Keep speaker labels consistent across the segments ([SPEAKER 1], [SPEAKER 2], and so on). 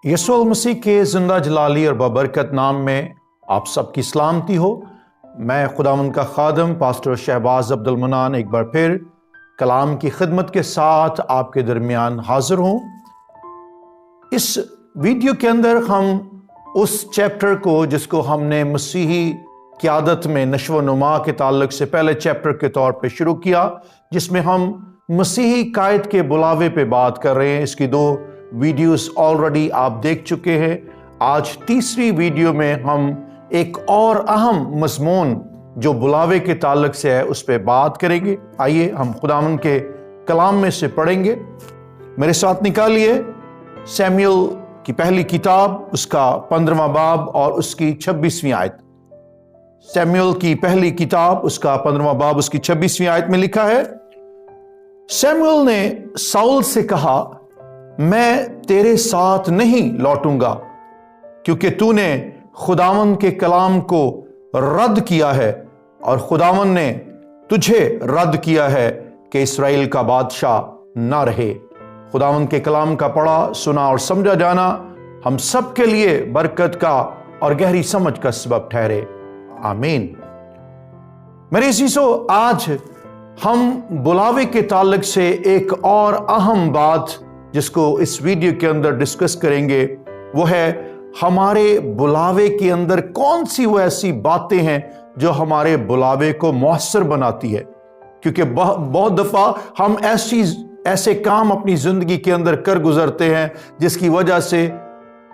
[SPEAKER 1] यीशु मसीह के ज़िंदा जलाली और बबरकत नाम में आप सबकी सलामती हो। मैं खुदावंद का खादम पास्टर शहबाज अब्दुल मनान एक बार फिर कलाम की खिदमत के साथ आपके दरमियान हाजिर हूँ। इस वीडियो के अंदर हम उस चैप्टर को जिसको हमने मसीही क़यादत में नशो नुमा के ताल्लुक से पहले चैप्टर के तौर पे शुरू किया, जिसमें हम मसीही कायद के बुलावे पे बात कर रहे हैं। इसकी 2 वीडियोस ऑलरेडी आप देख चुके हैं। आज तीसरी वीडियो में हम एक और अहम मज़मून जो बुलावे के ताल्लुक से है उस पर बात करेंगे। आइए हम खुदावंद के कलाम में से पढ़ेंगे। मेरे साथ निकालिए सैमुएल की पहली किताब, उसका 15वां बाब और उसकी 26वीं आयत। सैमुएल की पहली किताब, उसका 15वां बाब, उसकी 26वीं आयत में लिखा है, सैमुएल ने साउल से कहा, मैं तेरे साथ नहीं लौटूंगा क्योंकि तूने खुदावंद के कलाम को रद्द किया है और खुदावंद ने तुझे रद्द किया है कि इस्राएल का बादशाह ना रहे। खुदावंद के कलाम का पढ़ा, सुना और समझा जाना हम सब के लिए बरकत का और गहरी समझ का सबब ठहरे। आमीन। मेरे अज़ीज़ों, आज हम बुलावे के ताल्लुक से एक और अहम बात जिसको इस वीडियो के अंदर डिस्कस करेंगे वो है हमारे बुलावे के अंदर कौन सी वो ऐसी बातें हैं जो हमारे बुलावे को मौसर बनाती है। क्योंकि बहुत दफा हम ऐसे काम अपनी जिंदगी के अंदर कर गुजरते हैं जिसकी वजह से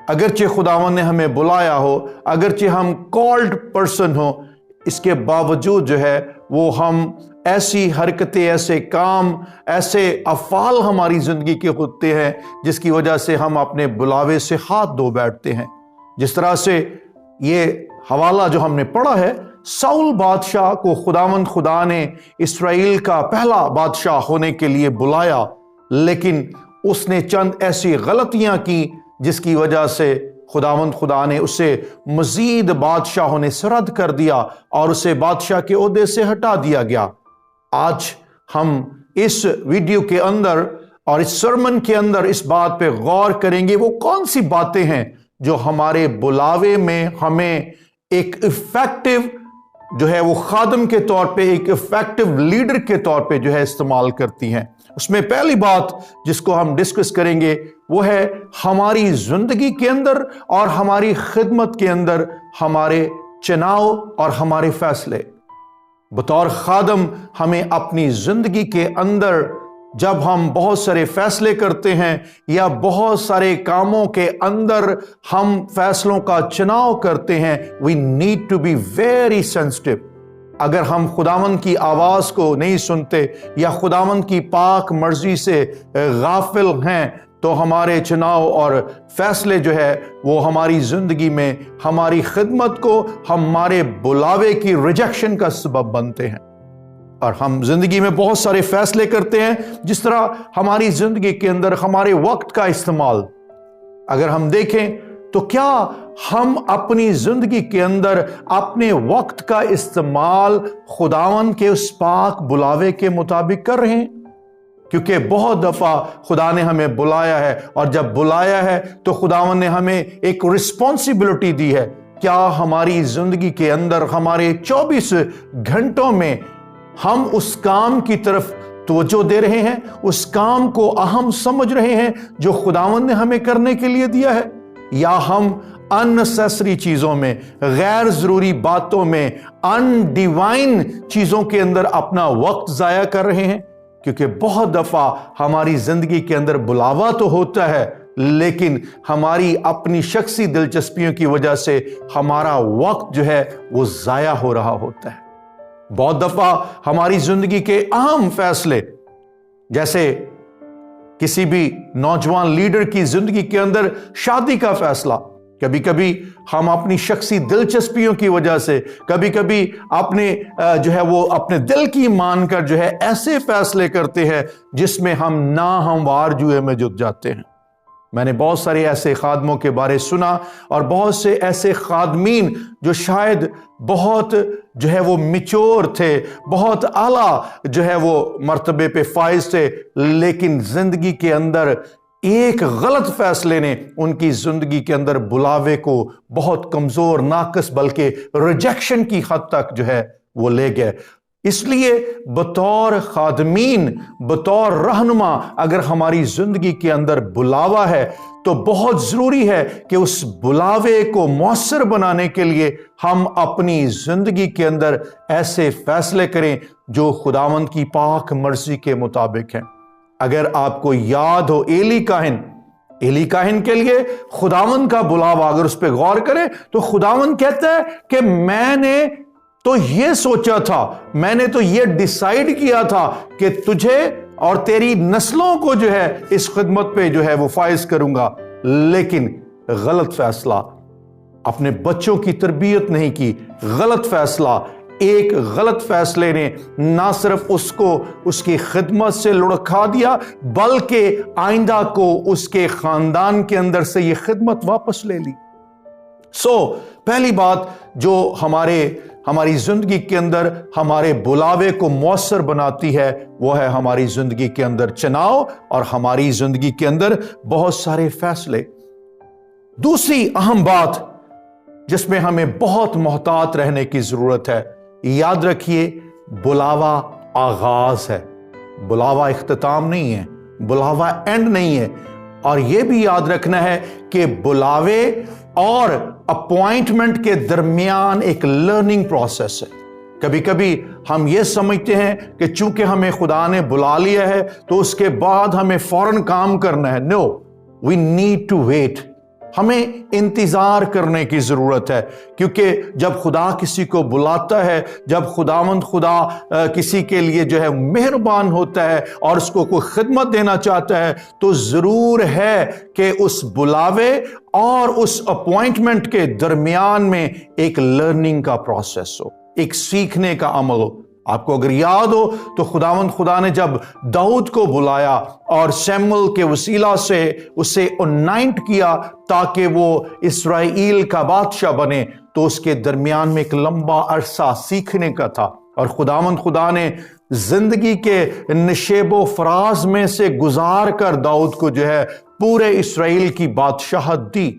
[SPEAKER 1] अगरचे खुदावंद ने हमें बुलाया हो, अगरचे हम कॉल्ड पर्सन हो, इसके बावजूद जो है वो हम ऐसी हरकतें, ऐसे काम, ऐसे अफ़ाल हमारी ज़िंदगी के होते हैं जिसकी वजह से हम अपने बुलावे से हाथ धो बैठते हैं। जिस तरह से ये हवाला जो हमने पढ़ा है, साउल बादशाह को खुदा ने इस्राएल का पहला बादशाह होने के लिए बुलाया, लेकिन उसने चंद ऐसी गलतियां की जिसकी वजह से खुदा ने उसे मजीद बादशाह होने से रद्द कर दिया और उसे बादशाह के ओहदे से हटा दिया गया। आज हम इस वीडियो के अंदर और इस सरमन के अंदर इस बात पे गौर करेंगे वो कौन सी बातें हैं जो हमारे बुलावे में हमें एक इफेक्टिव जो है वो खादम के तौर पे, एक इफेक्टिव लीडर के तौर पे जो है इस्तेमाल करती हैं। उसमें पहली बात जिसको हम डिस्कस करेंगे वो है हमारी जिंदगी के अंदर और हमारी खिदमत के अंदर हमारे चुनाव और हमारे फैसले। बतौर खादम हमें अपनी जिंदगी के अंदर जब हम बहुत सारे फैसले करते हैं या बहुत सारे कामों के अंदर हम फैसलों का चुनाव करते हैं, we need to be very sensitive. अगर हम खुदावंद की आवाज को नहीं सुनते या खुदावंद की पाक मर्जी से गाफिल हैं तो हमारे चुनाव और फैसले जो है वो हमारी जिंदगी में हमारी खिदमत को, हमारे बुलावे की रिजेक्शन का सबब बनते हैं। और हम जिंदगी में बहुत सारे फैसले करते हैं, जिस तरह हमारी जिंदगी के अंदर हमारे वक्त का इस्तेमाल अगर हम देखें तो क्या हम अपनी जिंदगी के अंदर अपने वक्त का इस्तेमाल खुदावंद के उस पाक बुलावे के मुताबिक कर रहे हैं? क्योंकि बहुत दफा खुदा ने हमें बुलाया है और जब बुलाया है तो खुदावंद ने हमें एक रिस्पॉन्सिबिलिटी दी है। क्या हमारी जिंदगी के अंदर हमारे 24 घंटों में हम उस काम की तरफ तवज्जो दे रहे हैं, उस काम को अहम समझ रहे हैं जो खुदावंद ने हमें करने के लिए दिया है, या हम अननेसेसरी चीजों में, गैर जरूरी बातों में, अनडिवाइन चीजों के अंदर अपना वक्त जाया कर रहे हैं? क्योंकि बहुत दफा हमारी जिंदगी के अंदर बुलावा तो होता है, लेकिन हमारी अपनी शख्सी दिलचस्पियों की वजह से हमारा वक्त जो है वो जाया हो रहा होता है। बहुत दफा हमारी जिंदगी के अहम फैसले, जैसे किसी भी नौजवान लीडर की जिंदगी के अंदर शादी का फैसला, कभी कभी हम अपनी शख्सी दिलचस्पियों की वजह से, कभी कभी अपने जो है वो अपने दिल की मानकर जो है ऐसे फैसले करते हैं जिसमें हम नाहमवार जुए में जुट जाते हैं। मैंने बहुत सारे ऐसे खादमों के बारे सुना और बहुत से ऐसे खादमीन जो शायद बहुत जो है वो मिच्योर थे, बहुत आला जो है वो मर्तबे पे फाइज थे, लेकिन जिंदगी के अंदर ایک غلط فیصلے نے ان کی زندگی کے اندر بلاوے کو بہت کمزور، ناقص، بلکہ ریجیکشن کی حد تک جو ہے وہ لے گئے۔ اس لیے بطور خادمین، بطور رہنما، اگر ہماری زندگی کے اندر بلاوا ہے تو بہت ضروری ہے کہ اس بلاوے کو مؤثر بنانے کے لیے ہم اپنی زندگی کے اندر ایسے فیصلے کریں جو خداوند کی پاک مرضی کے مطابق ہیں۔ اگر آپ کو یاد ہو ایلی کاہن کے لیے خداوند کا بلاوا، اگر اس پہ غور کریں تو خداوند کہتا ہے کہ میں نے تو یہ سوچا تھا، میں نے تو یہ ڈیسائیڈ کیا تھا کہ تجھے اور تیری نسلوں کو جو ہے اس خدمت پہ جو ہے وہ فائز کروں گا، لیکن غلط فیصلہ، اپنے بچوں کی تربیت نہیں کی، غلط فیصلہ، ایک غلط فیصلے نے نہ صرف اس کو اس کی خدمت سے لڑکھا دیا بلکہ آئندہ کو اس کے خاندان کے اندر سے یہ خدمت واپس لے لی۔ پہلی بات جو ہماری زندگی کے اندر ہمارے بلاوے کو مؤثر بناتی ہے وہ ہے ہماری زندگی کے اندر چناؤ اور ہماری زندگی کے اندر بہت سارے فیصلے۔ دوسری اہم بات جس میں ہمیں بہت محتاط رہنے کی ضرورت ہے، یاد رکھیے بلاوا آغاز ہے، بلاوا اختتام نہیں ہے، بلاوا اینڈ نہیں ہے۔ اور یہ بھی یاد رکھنا ہے کہ بلاوے اور اپوائنٹمنٹ کے درمیان ایک لرننگ پروسیس ہے۔ کبھی کبھی ہم یہ سمجھتے ہیں کہ چونکہ ہمیں خدا نے بلا لیا ہے تو اس کے بعد ہمیں فوراً کام کرنا ہے۔ نو، وی نیڈ ٹو ویٹ، ہمیں انتظار کرنے کی ضرورت ہے، کیونکہ جب خدا کسی کو بلاتا ہے، جب خداوند خدا کسی کے لیے جو ہے مہربان ہوتا ہے اور اس کو کوئی خدمت دینا چاہتا ہے تو ضرور ہے کہ اس بلاوے اور اس اپوائنٹمنٹ کے درمیان میں ایک لرننگ کا پروسیس ہو، ایک سیکھنے کا عمل ہو۔ آپ کو اگر یاد ہو تو خدا نے جب داؤد کو بلایا اور سیموئیل کے وسیلہ سے اسے انائنٹ کیا تاکہ وہ اسرائیل کا بادشاہ بنے، تو اس کے درمیان میں ایک لمبا عرصہ سیکھنے کا تھا، اور خدا نے زندگی کے نشیب و فراز میں سے گزار کر داؤد کو جو ہے پورے اسرائیل کی بادشاہت دی۔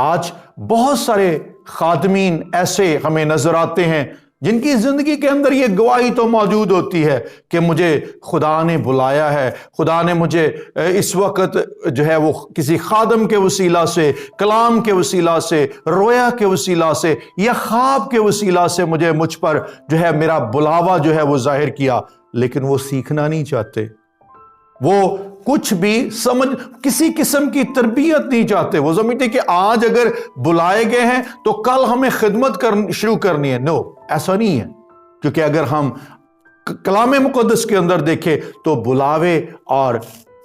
[SPEAKER 1] آج بہت سارے خادمین ایسے ہمیں نظر آتے ہیں جن کی زندگی کے اندر یہ گواہی تو موجود ہوتی ہے کہ مجھے خدا نے بلایا ہے، خدا نے مجھے اس وقت جو ہے وہ کسی خادم کے وسیلہ سے، کلام کے وسیلہ سے، رویا کے وسیلہ سے یا خواب کے وسیلہ سے مجھ پر جو ہے میرا بلاوا جو ہے وہ ظاہر کیا، لیکن وہ سیکھنا نہیں چاہتے، وہ کچھ بھی کسی قسم کی تربیت نہیں چاہتے۔ وہ سمجھتے کہ آج اگر بلائے گئے ہیں تو کل ہمیں خدمت شروع کرنی ہے۔ نو، ایسا نہیں ہے، کیونکہ اگر ہم کلام مقدس کے اندر دیکھیں تو بلاوے اور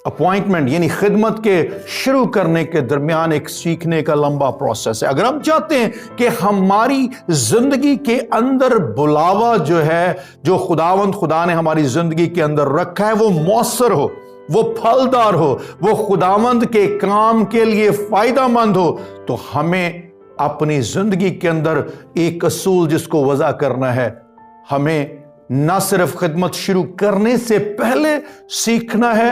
[SPEAKER 1] اپوائنٹمنٹ یعنی خدمت کے شروع کرنے کے درمیان ایک سیکھنے کا لمبا پروسیس ہے۔ اگر ہم چاہتے ہیں کہ ہماری زندگی کے اندر بلاوا جو ہے، جو خدا نے ہماری زندگی کے اندر رکھا ہے، وہ مؤثر ہو، وہ پھلدار ہو، وہ خداوند کے کام کے لیے فائدہ مند ہو، تو ہمیں اپنی زندگی کے اندر ایک اصول جس کو وضع کرنا ہے، ہمیں نہ صرف خدمت شروع کرنے سے پہلے سیکھنا ہے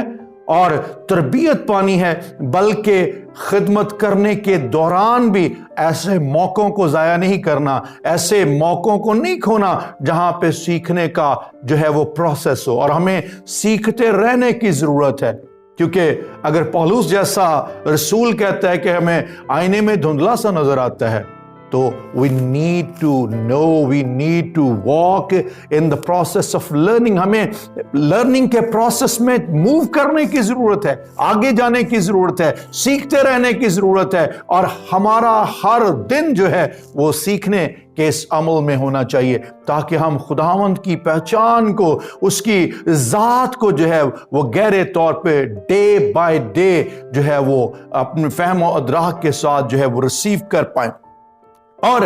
[SPEAKER 1] اور تربیت پانی ہے، بلکہ خدمت کرنے کے دوران بھی ایسے موقعوں کو ضائع نہیں کرنا، ایسے موقعوں کو نہیں کھونا جہاں پہ سیکھنے کا جو ہے وہ پروسیس ہو، اور ہمیں سیکھتے رہنے کی ضرورت ہے۔ کیونکہ اگر پولس جیسا رسول کہتا ہے کہ ہمیں آئینے میں دھندلا سا نظر آتا ہے، تو we need to know, we need to walk in the process of learning۔ ہمیں لرننگ کے پروسیس میں موو کرنے کی ضرورت ہے، آگے جانے کی ضرورت ہے، سیکھتے رہنے کی ضرورت ہے، اور ہمارا ہر دن جو ہے وہ سیکھنے کے اس عمل میں ہونا چاہیے، تاکہ ہم خداوند کی پہچان کو، اس کی ذات کو جو ہے وہ گہرے طور پہ ڈے بائی ڈے جو ہے وہ اپنے فہم و ادراک کے ساتھ جو ہے وہ ریسیو کر پائیں۔ اور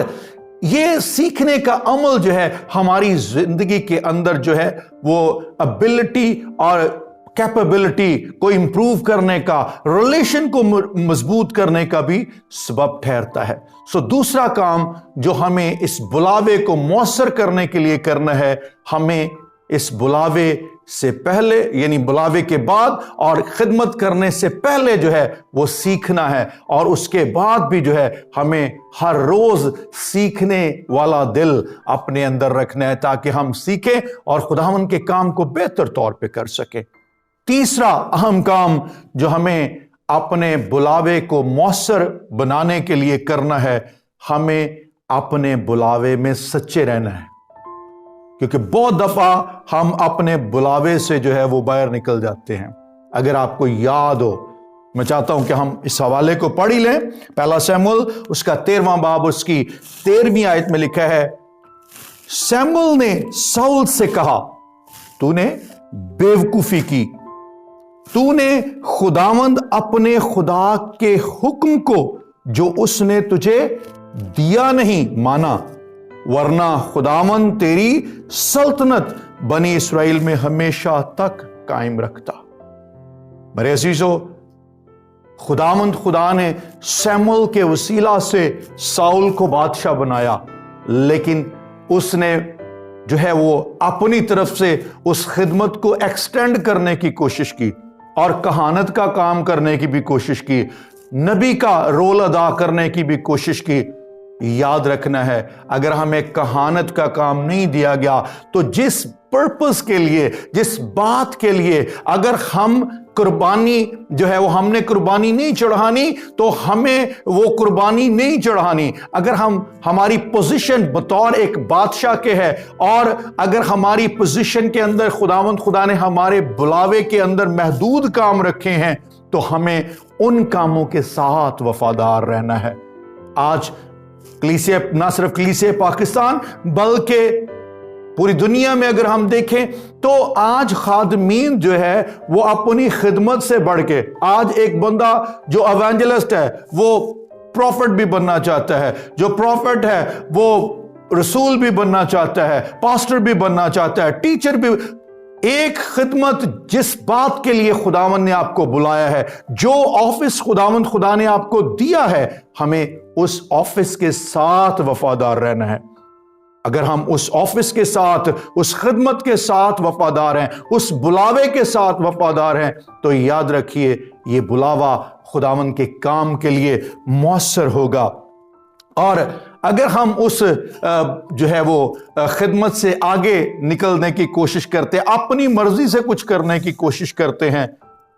[SPEAKER 1] یہ سیکھنے کا عمل جو ہے ہماری زندگی کے اندر جو ہے وہ ابیلٹی اور کیپیبلٹی کو امپروو کرنے کا، ریلیشن کو مضبوط کرنے کا بھی سبب ٹھہرتا ہے۔ دوسرا کام جو ہمیں اس بلاوے کو مؤثر کرنے کے لیے کرنا ہے، ہمیں اس بلاوے سے پہلے یعنی بلاوے کے بعد اور خدمت کرنے سے پہلے جو ہے وہ سیکھنا ہے، اور اس کے بعد بھی جو ہے ہمیں ہر روز سیکھنے والا دل اپنے اندر رکھنا ہے تاکہ ہم سیکھیں اور خداوند کے کام کو بہتر طور پہ کر سکیں۔ تیسرا اہم کام جو ہمیں اپنے بلاوے کو مؤثر بنانے کے لیے کرنا ہے، ہمیں اپنے بلاوے میں سچے رہنا ہے، کیونکہ بہت دفعہ ہم اپنے بلاوے سے جو ہے وہ باہر نکل جاتے ہیں۔ اگر آپ کو یاد ہو، میں چاہتا ہوں کہ ہم اس حوالے کو پڑھ ہی لیں۔ پہلا سیموئیل اس کا 13واں باب اس کی 13ویں آیت میں لکھا ہے، سیموئیل نے ساؤل سے کہا، تو نے بیوقوفی کی، تو نے خداوند اپنے خدا کے حکم کو جو اس نے تجھے دیا نہیں مانا، ورنہ خداوند تیری سلطنت بنی اسرائیل میں ہمیشہ تک قائم رکھتا۔ میرے عزیزو، خداوند خدا نے سیموئیل کے وسیلہ سے ساؤل کو بادشاہ بنایا، لیکن اس نے جو ہے وہ اپنی طرف سے اس خدمت کو ایکسٹینڈ کرنے کی کوشش کی اور کہانت کا کام کرنے کی بھی کوشش کی، نبی کا رول ادا کرنے کی بھی کوشش کی۔ یاد رکھنا ہے، اگر ہمیں کہانت کا کام نہیں دیا گیا تو جس پرپس کے لیے، جس بات کے لیے اگر ہم قربانی جو ہے وہ ہم نے قربانی نہیں چڑھانی تو ہمیں وہ قربانی نہیں چڑھانی۔ اگر ہماری پوزیشن بطور ایک بادشاہ کے ہے اور اگر ہماری پوزیشن کے اندر خداوند خدا نے ہمارے بلاوے کے اندر محدود کام رکھے ہیں تو ہمیں ان کاموں کے ساتھ وفادار رہنا ہے۔ آج کلیسیا، نہ صرف کلیسیا پاکستان بلکہ پوری دنیا میں اگر ہم دیکھیں تو آج خادمین جو ہے وہ اپنی خدمت سے بڑھ کے، آج ایک بندہ جو ایوانجلسٹ ہے وہ پروفٹ بھی بننا چاہتا ہے، جو پروفٹ ہے وہ رسول بھی بننا چاہتا ہے، پاسٹر بھی بننا چاہتا ہے، ٹیچر بھی۔ ایک خدمت جس بات کے لیے خداوند نے آپ کو بلایا ہے، جو آفس خداوند خدا نے آپ کو دیا ہے، ہمیں اس آفس کے ساتھ وفادار رہنا ہے۔ اگر ہم اس آفس کے ساتھ، اس خدمت کے ساتھ وفادار ہیں، اس بلاوے کے ساتھ وفادار ہیں، تو یاد رکھیے یہ بلاوا خداوند کے کام کے لیے مؤثر ہوگا۔ اور اگر ہم اس جو ہے وہ خدمت سے آگے نکلنے کی کوشش کرتے، اپنی مرضی سے کچھ کرنے کی کوشش کرتے ہیں،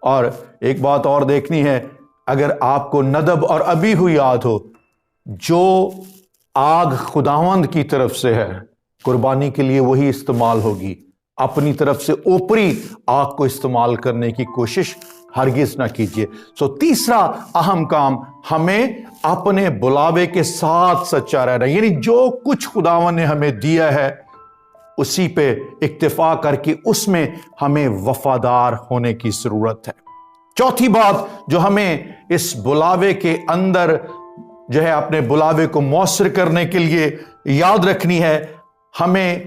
[SPEAKER 1] اور ایک بات اور دیکھنی ہے، اگر آپ کو ندب اور ابیہو یاد ہو، جو آگ خداوند کی طرف سے ہے قربانی کے لیے وہی استعمال ہوگی، اپنی طرف سے اوپری آگ کو استعمال کرنے کی کوشش ہرگز نہ کیجیے۔ تیسرا اہم کام، ہمیں اپنے بلاوے کے ساتھ سچا رہنا، یعنی جو کچھ خداوند نے ہمیں دیا ہے اسی پہ اکتفا کر کے اس میں ہمیں وفادار ہونے کی ضرورت ہے۔ چوتھی بات جو ہمیں اس بلاوے کے اندر جو ہے اپنے بلاوے کو مؤثر کرنے کے لیے یاد رکھنی ہے، ہمیں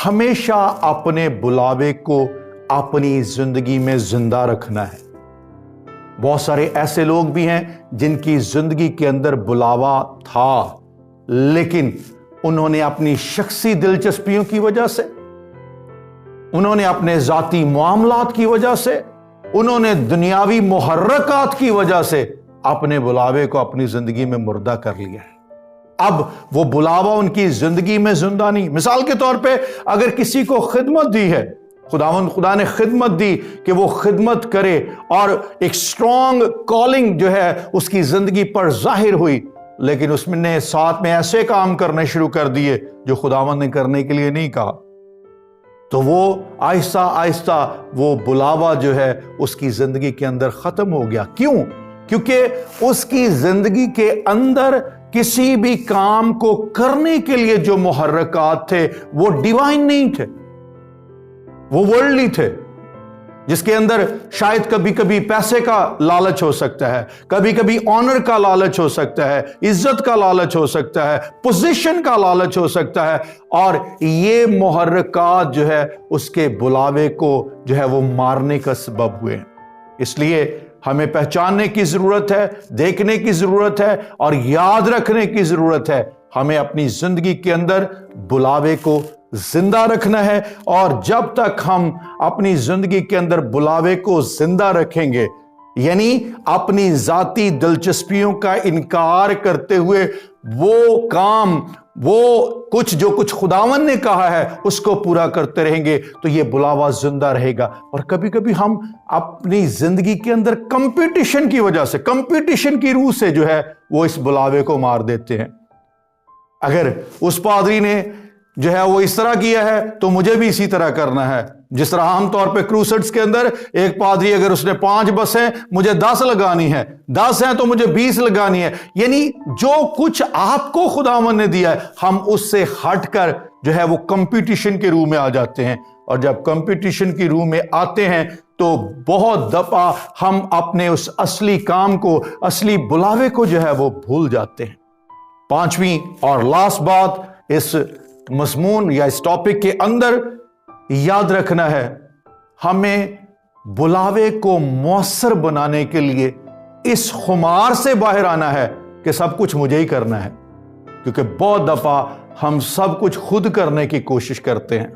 [SPEAKER 1] ہمیشہ اپنے بلاوے کو اپنی زندگی میں زندہ رکھنا ہے۔ بہت سارے ایسے لوگ بھی ہیں جن کی زندگی کے اندر بلاوا تھا، لیکن انہوں نے اپنی شخصی دلچسپیوں کی وجہ سے، انہوں نے اپنے ذاتی معاملات کی وجہ سے، انہوں نے دنیاوی محرکات کی وجہ سے اپنے بلاوے کو اپنی زندگی میں مردہ کر لیا ہے۔ اب وہ بلاوا ان کی زندگی میں زندہ نہیں۔ مثال کے طور پہ اگر کسی کو خدمت دی ہے، خداوند خدا نے خدمت دی کہ وہ خدمت کرے اور ایک سٹرونگ کالنگ جو ہے اس کی زندگی پر ظاہر ہوئی، لیکن اس نے ساتھ میں ایسے کام کرنے شروع کر دیے جو خداوند نے کرنے کے لیے نہیں کہا، تو وہ آہستہ آہستہ وہ بلاوا جو ہے اس کی زندگی کے اندر ختم ہو گیا۔ کیوں؟ کیونکہ اس کی زندگی کے اندر کسی بھی کام کو کرنے کے لیے جو محرکات تھے وہ ڈیوائن نہیں تھے، وہ ورلڈلی تھے، جس کے اندر شاید کبھی کبھی پیسے کا لالچ ہو سکتا ہے، کبھی کبھی آنر کا لالچ ہو سکتا ہے، عزت کا لالچ ہو سکتا ہے، پوزیشن کا لالچ ہو سکتا ہے، اور یہ محرکات جو ہے اس کے بلاوے کو جو ہے وہ مارنے کا سبب ہوئے۔ اس لیے ہمیں پہچاننے کی ضرورت ہے، دیکھنے کی ضرورت ہے اور یاد رکھنے کی ضرورت ہے، ہمیں اپنی زندگی کے اندر بلاوے کو जिंदा रखना है। और जब तक हम अपनी जिंदगी के अंदर बुलावे को जिंदा रखेंगे, यानी अपनी जाती दिलचस्पियों का इनकार करते हुए वो काम, वो जो कुछ खुदावन ने कहा है उसको पूरा करते रहेंगे, तो ये बुलावा जिंदा रहेगा। और कभी कभी हम अपनी जिंदगी के अंदर कंपटीशन की वजह से, कंपटीशन की रूह से जो है वो इस बुलावे को मार देते हैं। अगर उस पादरी ने जो है वो इस तरह किया है तो मुझे भी इसी तरह करना है। जिस तरह आमतौर पे क्रूसेड्स के अंदर एक पादरी अगर उसने 5 बसें, मुझे 10 लगानी है, 10 हैं तो मुझे 20 लगानी है। यानी जो कुछ आपको खुदावन ने दिया है, हम उससे हटकर जो है वो कंपटीशन के रूह में आ जाते हैं। और जब कंपटीशन की रूह में आते हैं तो बहुत दफा हम अपने उस असली काम को, असली बुलावे को जो है वो भूल जाते हैं। 5वीं और लास्ट बात इस मज़मून या इस टॉपिक के अंदर याद रखना है, हमें बुलावे को मौसर बनाने के लिए इस खुमार से बाहर आना है कि सब कुछ मुझे ही करना है। क्योंकि बहुत दफा हम सब कुछ खुद करने की कोशिश करते हैं।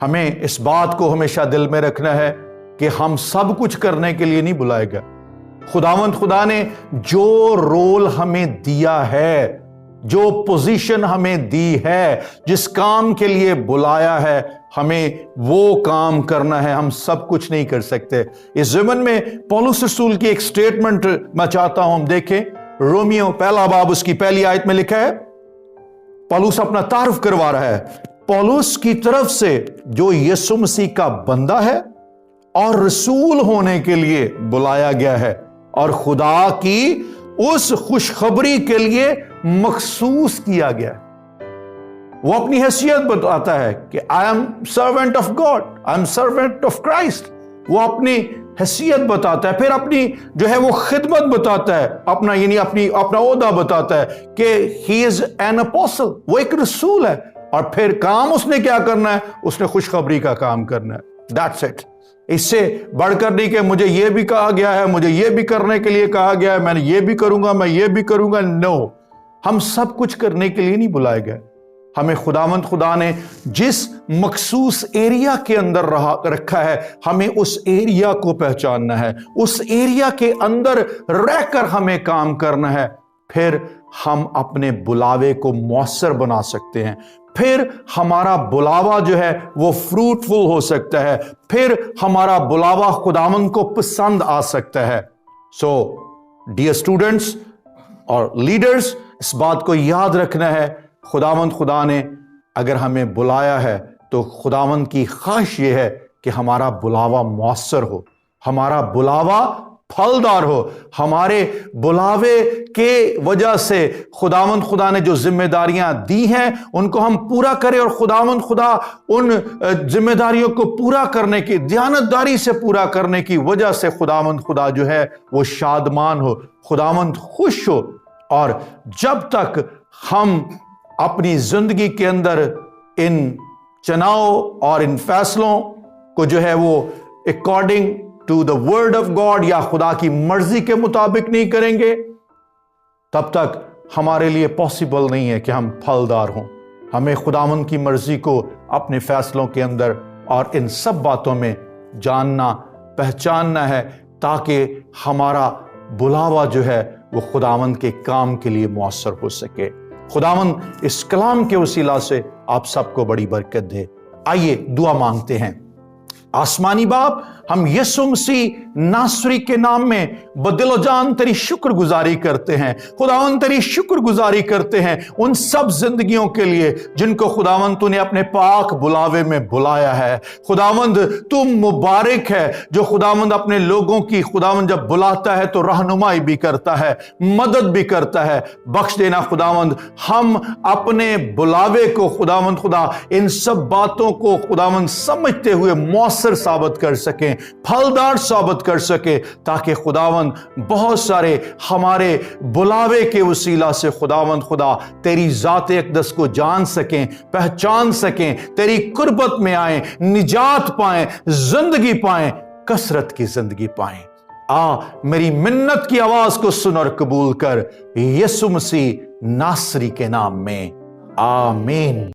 [SPEAKER 1] हमें इस बात को हमेशा दिल में रखना है कि हम सब कुछ करने के लिए नहीं बुलाएगा। खुदा ने जो रोल हमें दिया है, जो पोजीशन हमें दी है, जिस काम के लिए बुलाया है, हमें वो काम करना है। हम सब कुछ नहीं कर सकते। इस ज़मन में पौलुस रसूल की एक स्टेटमेंट मैं चाहता हूं हम देखें। रोमियो 1 बाब उसकी 1 आयत में लिखा है, पौलुस अपना तारुफ करवा रहा है। पौलुस की तरफ से जो यीशु मसीह का बंदा है और रसूल होने के लिए बुलाया गया है और खुदा की उस खुशखबरी के लिए मखसूस किया गया। वो अपनी हैसियत बताता है कि I am servant of God, I am servant of Christ. वो अपनी हैसियत बताता है, फिर अपनी जो है वो खिदमत बताता है, अपना यानी अपना ओहदा बताता है कि ही इज एन अपोस्टल, वो एक रसूल है। और फिर काम उसने क्या करना है? उसने खुशखबरी का काम करना है। That's it. इससे बढ़कर नहीं कि मुझे ये भी कहा गया है, मुझे ये भी करने के लिए कहा गया है, मैंने ये भी करूंगा, मैं ये भी करूंगा। नो, हम सब कुछ करने के लिए नहीं बुलाए गए। हमें खुदा ने जिस मखसूस एरिया के अंदर रखा है, हमें उस एरिया को पहचानना है, उस एरिया के अंदर रहकर हमें काम करना है। फिर हम अपने बुलावे को मौसर बना सकते हैं। फिर हमारा बुलावा जो है वो फ्रूटफुल हो सकता है। फिर हमारा बुलावा खुदावंद को पसंद आ सकता है। सो डियर स्टूडेंट्स और लीडर्स, इस बात को याद रखना है, खुदा ने अगर हमें बुलाया है तो खुदावंद की ख्वाहिश ये है कि हमारा बुलावा मौसर हो, हमारा बुलावा फलदार हो। हमारे बुलावे के वजह से खुदा ने जो जिम्मेदारियां दी हैं उनको हम पूरा करें और खुदा उन जिम्मेदारियों को पूरा करने की, दयानतदारी से पूरा करने की वजह से खुदा जो है वो शादमान हो, खुदावंद खुश हो। और जब तक हम अपनी जिंदगी के अंदर इन चुनाव और इन फैसलों को जो है वो according to the word of God या खुदा की मर्जी के मुताबिक नहीं करेंगे, तब तक हमारे लिए पॉसिबल नहीं है कि हम फलदार हों। हमें खुदावंद की मर्जी को अपने फैसलों के अंदर और इन सब बातों में जानना, पहचानना है, ताकि हमारा बुलावा जो है वो खुदावंद के काम के लिए मौसर हो सके। खुदावंद इस कलाम के वसीला से आप सबको बड़ी बरकत दे। आइए दुआ मांगते हैं। आसमानी बाप, हम यीशु मसीह नासरी के नाम में बदिलो जान तेरी शुक्रगुजारी करते हैं। खुदावंद तेरी शुक्रगुजारी करते हैं उन सब जिंदगियों के लिए जिनको खुदावंद तूने अपने पाक बुलावे में बुलाया है। खुदावंद तू मुबारक है जो खुदावंद अपने लोगों की खुदावंद जब बुलाता है तो रहनुमाई भी करता है, मदद भी करता है। बख्श देना खुदावंद, हम अपने बुलावे को खुदावंद खुदा इन सब बातों को खुदावंद समझते हुए मौसर साबित कर सकें, फलदार साबित कर सके, ताकि खुदावंद बहुत सारे हमारे बुलावे के वसीला से खुदावंद खुदा तेरी जात अक़दस को जान सकें, पहचान सकें, तेरी कुर्बत में आए, निजात पाएं, जिंदगी पाएं, कसरत की जिंदगी पाएं। मेरी मिन्नत की आवाज को सुन और कबूल कर, यीशु मसीह नासरी के नाम में, आमीन।